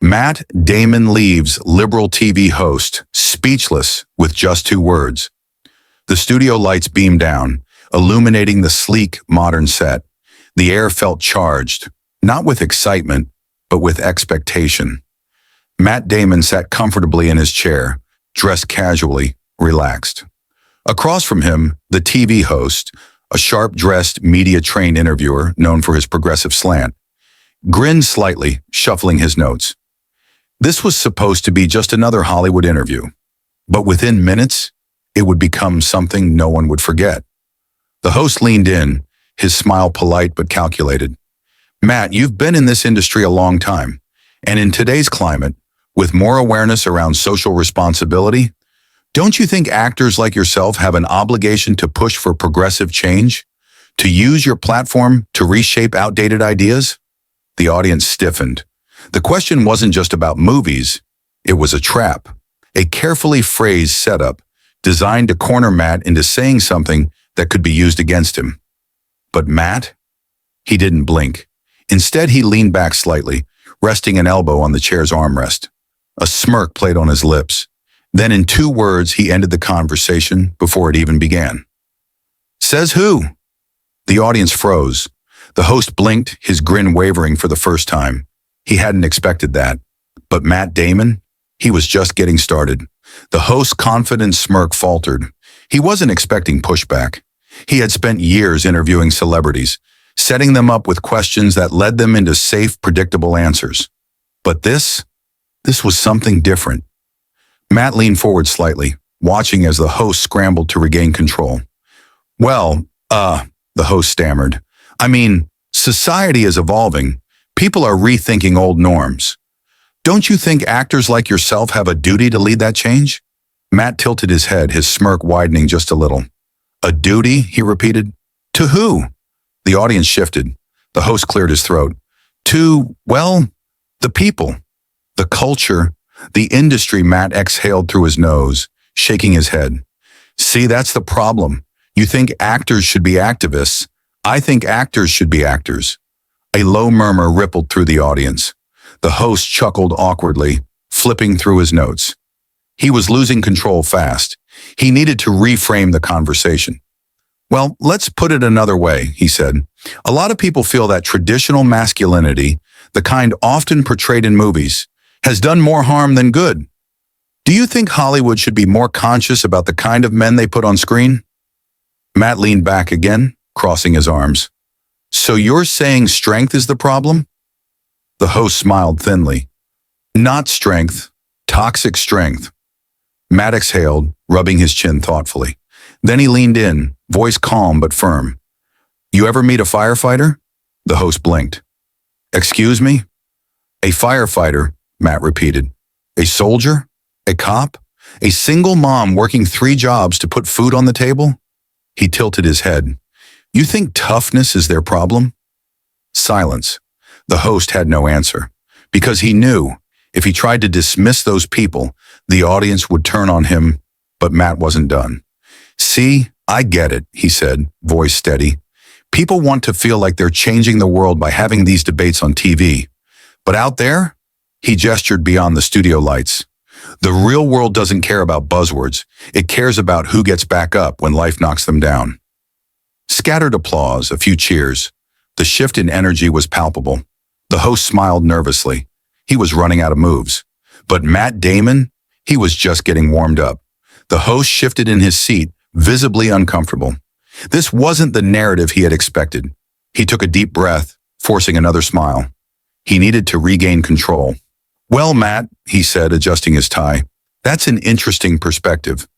Matt Damon leaves liberal TV host, speechless with just 2 words. The studio lights beamed down, illuminating the sleek, modern set. The air felt charged, not with excitement, but with expectation. Matt Damon sat comfortably in his chair, dressed casually, relaxed. Across from him, the TV host, a sharp-dressed, media-trained interviewer known for his progressive slant, grinned slightly, shuffling his notes. This was supposed to be just another Hollywood interview, but within minutes, it would become something no one would forget. The host leaned in, his smile polite but calculated. Matt, you've been in this industry a long time, and in today's climate, with more awareness around social responsibility, don't you think actors like yourself have an obligation to push for progressive change? To use your platform to reshape outdated ideas? The audience stiffened. The question wasn't just about movies. It was a trap, a carefully phrased setup designed to corner Matt into saying something that could be used against him. But Matt? He didn't blink. Instead, he leaned back slightly, resting an elbow on the chair's armrest. A smirk played on his lips. Then in 2 words, he ended the conversation before it even began. Says who? The audience froze. The host blinked, his grin wavering for the first time. He hadn't expected that. But Matt Damon? He was just getting started. The host's confident smirk faltered. He wasn't expecting pushback. He had spent years interviewing celebrities, setting them up with questions that led them into safe, predictable answers. But this was something different. Matt leaned forward slightly, watching as the host scrambled to regain control. Well, the host stammered. I mean, society is evolving. People are rethinking old norms. Don't you think actors like yourself have a duty to lead that change? Matt tilted his head, his smirk widening just a little. A duty, he repeated. To who? The audience shifted. The host cleared his throat. To, well, the people, the culture, the industry. Matt exhaled through his nose, shaking his head. See, that's the problem. You think actors should be activists. I think actors should be actors. A low murmur rippled through the audience. The host chuckled awkwardly, flipping through his notes. He was losing control fast. He needed to reframe the conversation. Well, let's put it another way, he said. A lot of people feel that traditional masculinity, the kind often portrayed in movies, has done more harm than good. Do you think Hollywood should be more conscious about the kind of men they put on screen? Matt leaned back again, crossing his arms. So you're saying strength is the problem? The host smiled thinly. Not strength, toxic strength. Matt exhaled, rubbing his chin thoughtfully. Then he leaned in, voice calm but firm. You ever meet a firefighter? The host blinked. Excuse me? A firefighter, Matt repeated. A soldier? A cop? A single mom working 3 jobs to put food on the table? He tilted his head. You think toughness is their problem? Silence. The host had no answer, because he knew if he tried to dismiss those people, the audience would turn on him, but Matt wasn't done. See, I get it, he said, voice steady. People want to feel like they're changing the world by having these debates on TV. But out there, he gestured beyond the studio lights. The real world doesn't care about buzzwords. It cares about who gets back up when life knocks them down. Scattered applause, a few cheers. The shift in energy was palpable. The host smiled nervously. He was running out of moves. But Matt Damon, he was just getting warmed up. The host shifted in his seat, visibly uncomfortable. This wasn't the narrative he had expected. He took a deep breath, forcing another smile. He needed to regain control. Well, Matt, he said, adjusting his tie, that's an interesting perspective.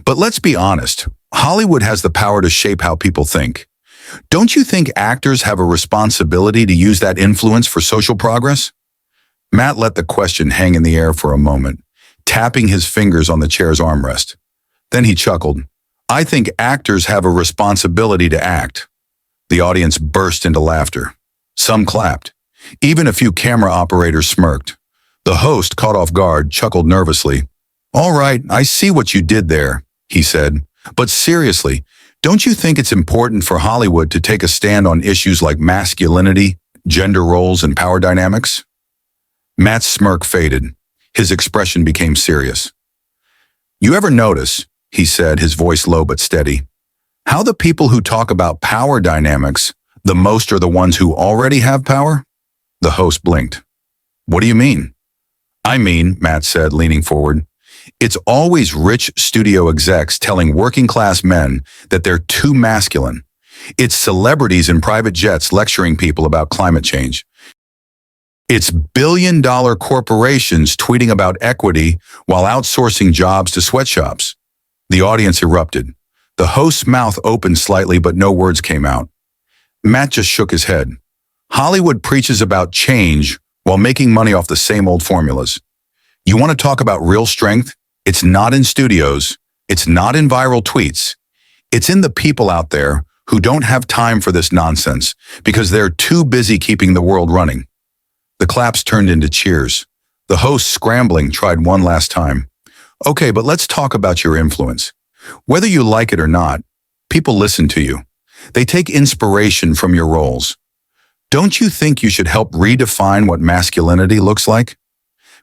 But let's be honest, Hollywood has the power to shape how people think. Don't you think actors have a responsibility to use that influence for social progress? Matt let the question hang in the air for a moment, tapping his fingers on the chair's armrest. Then he chuckled. I think actors have a responsibility to act. The audience burst into laughter. Some clapped. Even a few camera operators smirked. The host, caught off guard, chuckled nervously. All right, I see what you did there, he said. But seriously, don't you think it's important for Hollywood to take a stand on issues like masculinity, gender roles, and power dynamics? Matt's smirk faded. His expression became serious. You ever notice, he said, his voice low but steady, how the people who talk about power dynamics the most are the ones who already have power? The host blinked. What do you mean? I mean, Matt said, leaning forward, it's always rich studio execs telling working-class men that they're too masculine. It's celebrities in private jets lecturing people about climate change. It's billion-dollar corporations tweeting about equity while outsourcing jobs to sweatshops. The audience erupted. The host's mouth opened slightly, but no words came out. Matt just shook his head. Hollywood preaches about change while making money off the same old formulas. You want to talk about real strength? It's not in studios. It's not in viral tweets. It's in the people out there who don't have time for this nonsense because they're too busy keeping the world running. The claps turned into cheers. The host, scrambling, tried one last time. Okay, but let's talk about your influence. Whether you like it or not, people listen to you. They take inspiration from your roles. Don't you think you should help redefine what masculinity looks like?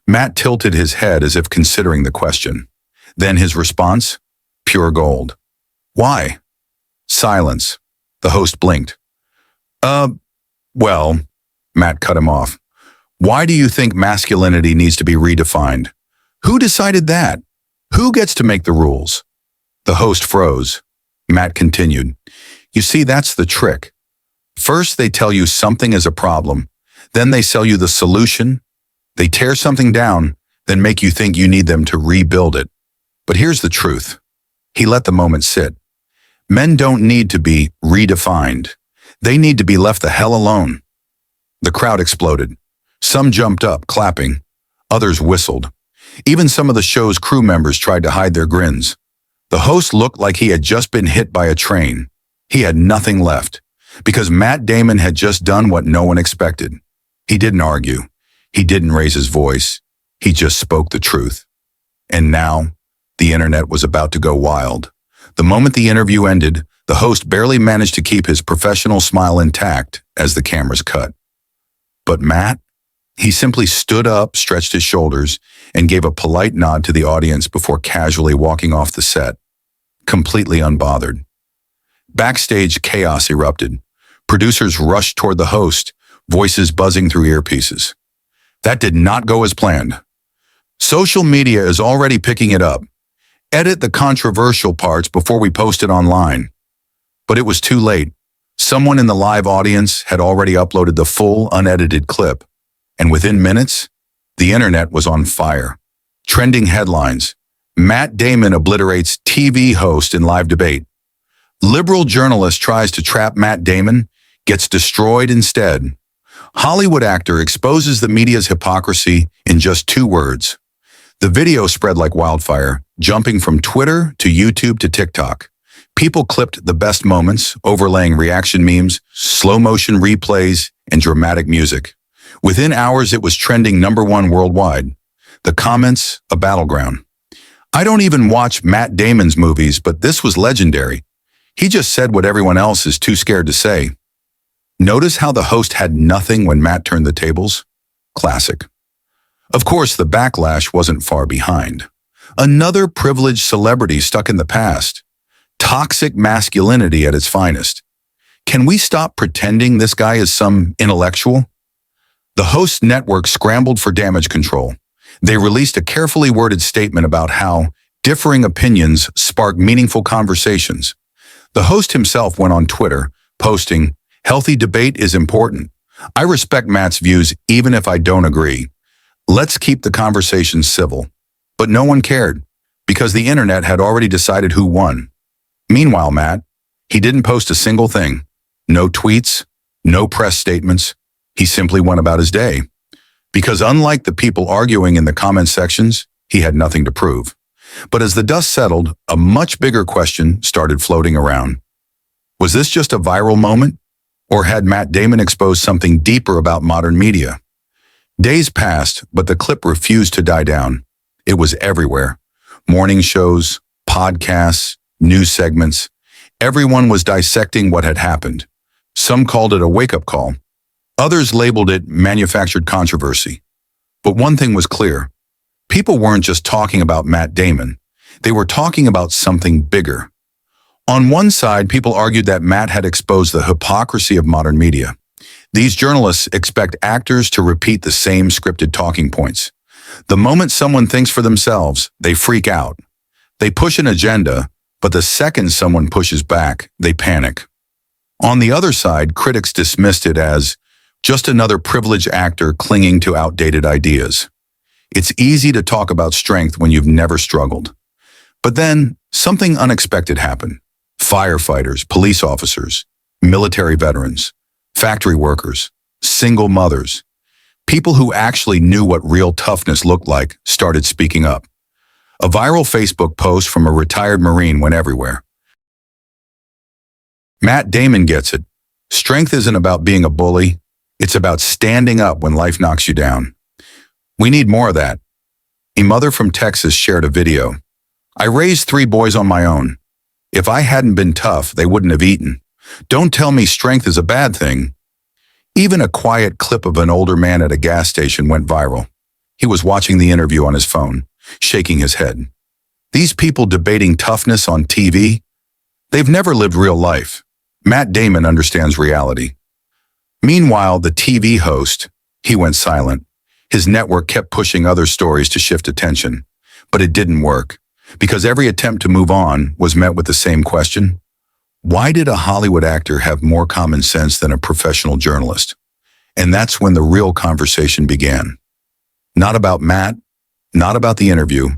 Matt tilted his head as if considering the question. Then his response? Pure gold. Why? Silence. The host blinked. Well, Matt cut him off. Why do you think masculinity needs to be redefined? Who decided that? Who gets to make the rules? The host froze. Matt continued. You see, that's the trick. First, they tell you something is a problem. Then they sell you the solution. They tear something down, then make you think you need them to rebuild it. But here's the truth. He let the moment sit. Men don't need to be redefined. They need to be left the hell alone. The crowd exploded. Some jumped up, clapping. Others whistled. Even some of the show's crew members tried to hide their grins. The host looked like he had just been hit by a train. He had nothing left, because Matt Damon had just done what no one expected. He didn't argue. He didn't raise his voice. He just spoke the truth. And now, the internet was about to go wild. The moment the interview ended, the host barely managed to keep his professional smile intact as the cameras cut. But Matt? He simply stood up, stretched his shoulders, and gave a polite nod to the audience before casually walking off the set, completely unbothered. Backstage, chaos erupted. Producers rushed toward the host, voices buzzing through earpieces. That did not go as planned. Social media is already picking it up. Edit the controversial parts before we post it online. But it was too late. Someone in the live audience had already uploaded the full, unedited clip. And within minutes, the internet was on fire. Trending headlines. Matt Damon obliterates TV host in live debate. Liberal journalist tries to trap Matt Damon, gets destroyed instead. Hollywood actor exposes the media's hypocrisy in just 2 words. The video spread like wildfire, jumping from Twitter to YouTube to TikTok. People clipped the best moments, overlaying reaction memes, slow-motion replays, and dramatic music. Within hours, it was trending #1 worldwide. The comments, a battleground. I don't even watch Matt Damon's movies, but this was legendary. He just said what everyone else is too scared to say. Notice how the host had nothing when Matt turned the tables? Classic. Of course, the backlash wasn't far behind. Another privileged celebrity stuck in the past. Toxic masculinity at its finest. Can we stop pretending this guy is some intellectual? The host network scrambled for damage control. They released a carefully worded statement about how differing opinions spark meaningful conversations. The host himself went on Twitter, posting, "Healthy debate is important. I respect Matt's views even if I don't agree. Let's keep the conversation civil." But no one cared, because the internet had already decided who won. Meanwhile, Matt, he didn't post a single thing. No tweets, no press statements. He simply went about his day. Because unlike the people arguing in the comment sections, he had nothing to prove. But as the dust settled, a much bigger question started floating around. Was this just a viral moment? Or had Matt Damon exposed something deeper about modern media? Days passed, but the clip refused to die down. It was everywhere. Morning shows, podcasts, news segments. Everyone was dissecting what had happened. Some called it a wake-up call. Others labeled it manufactured controversy. But one thing was clear. People weren't just talking about Matt Damon. They were talking about something bigger. On one side, people argued that Matt had exposed the hypocrisy of modern media. These journalists expect actors to repeat the same scripted talking points. The moment someone thinks for themselves, they freak out. They push an agenda, but the second someone pushes back, they panic. On the other side, critics dismissed it as just another privileged actor clinging to outdated ideas. It's easy to talk about strength when you've never struggled. But then, something unexpected happened. Firefighters, police officers, military veterans, factory workers, single mothers, people who actually knew what real toughness looked like started speaking up. A viral Facebook post from a retired Marine went everywhere. Matt Damon gets it. Strength isn't about being a bully. It's about standing up when life knocks you down. We need more of that. A mother from Texas shared a video. I raised 3 boys on my own. If I hadn't been tough, they wouldn't have eaten. Don't tell me strength is a bad thing. Even a quiet clip of an older man at a gas station went viral. He was watching the interview on his phone, shaking his head. These people debating toughness on TV? They've never lived real life. Matt Damon understands reality. Meanwhile, the TV host, he went silent. His network kept pushing other stories to shift attention. But it didn't work, because every attempt to move on was met with the same question. Why did a Hollywood actor have more common sense than a professional journalist? And that's when the real conversation began. Not about Matt, not about the interview,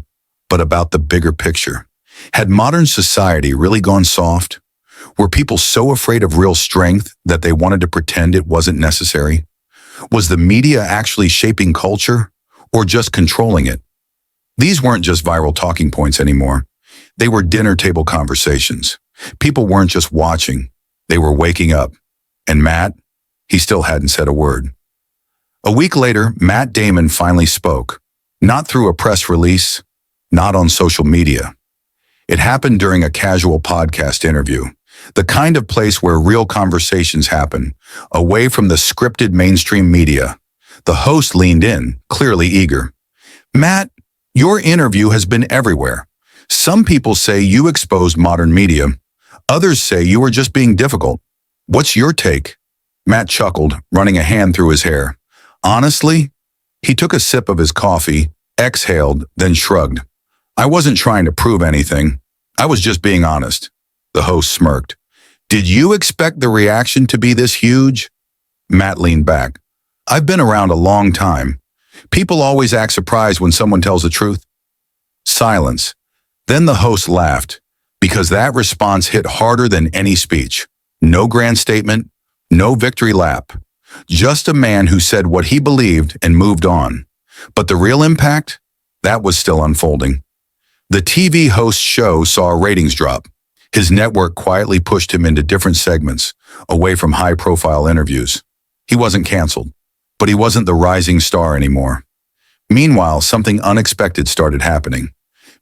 but about the bigger picture. Had modern society really gone soft? Were people so afraid of real strength that they wanted to pretend it wasn't necessary? Was the media actually shaping culture, or just controlling it? These weren't just viral talking points anymore. They were dinner table conversations. People weren't just watching. They were waking up. And Matt, he still hadn't said a word. A week later, Matt Damon finally spoke. Not through a press release, not on social media. It happened during a casual podcast interview. The kind of place where real conversations happen, away from the scripted mainstream media. The host leaned in, clearly eager. Matt, your interview has been everywhere. Some people say you exposed modern media. Others say you were just being difficult. What's your take? Matt chuckled, running a hand through his hair. Honestly, he took a sip of his coffee, exhaled, then shrugged. I wasn't trying to prove anything. I was just being honest. The host smirked. Did you expect the reaction to be this huge? Matt leaned back. I've been around a long time. People always act surprised when someone tells the truth. Silence. Then the host laughed, because that response hit harder than any speech. No grand statement, no victory lap. Just a man who said what he believed and moved on. But the real impact? That was still unfolding. The TV host's show saw a ratings drop. His network quietly pushed him into different segments, away from high-profile interviews. He wasn't canceled, but he wasn't the rising star anymore. Meanwhile, something unexpected started happening.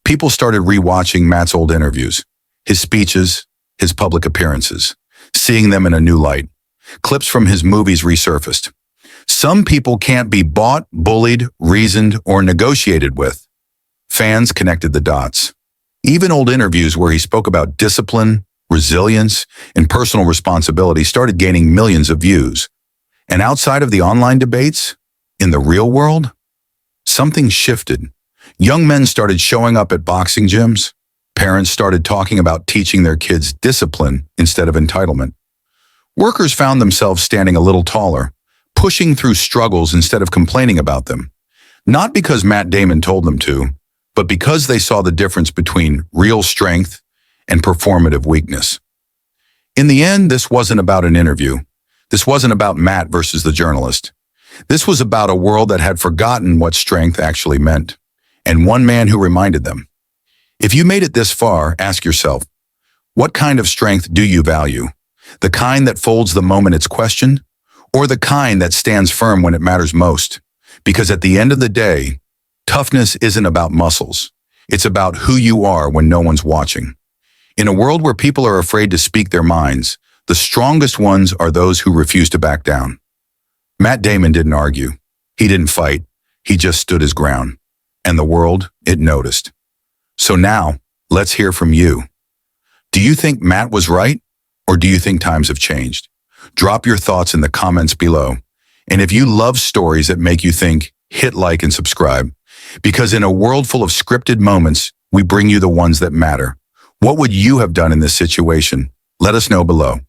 People started rewatching Matt's old interviews, his speeches, his public appearances, seeing them in a new light. Clips from his movies resurfaced. Some people can't be bought, bullied, reasoned, or negotiated with. Fans connected the dots. Even old interviews where he spoke about discipline, resilience, and personal responsibility started gaining millions of views. And outside of the online debates, in the real world, something shifted. Young men started showing up at boxing gyms. Parents started talking about teaching their kids discipline instead of entitlement. Workers found themselves standing a little taller, pushing through struggles instead of complaining about them. Not because Matt Damon told them to, but because they saw the difference between real strength and performative weakness. In the end, this wasn't about an interview. This wasn't about Matt versus the journalist. This was about a world that had forgotten what strength actually meant, and one man who reminded them. If you made it this far, ask yourself, what kind of strength do you value? The kind that folds the moment it's questioned, or the kind that stands firm when it matters most? Because at the end of the day, toughness isn't about muscles. It's about who you are when no one's watching. In a world where people are afraid to speak their minds, the strongest ones are those who refuse to back down. Matt Damon didn't argue. He didn't fight. He just stood his ground. And the world, it noticed. So now, let's hear from you. Do you think Matt was right? Or do you think times have changed? Drop your thoughts in the comments below. And if you love stories that make you think, hit like and subscribe. Because in a world full of scripted moments, we bring you the ones that matter. What would you have done in this situation? Let us know below.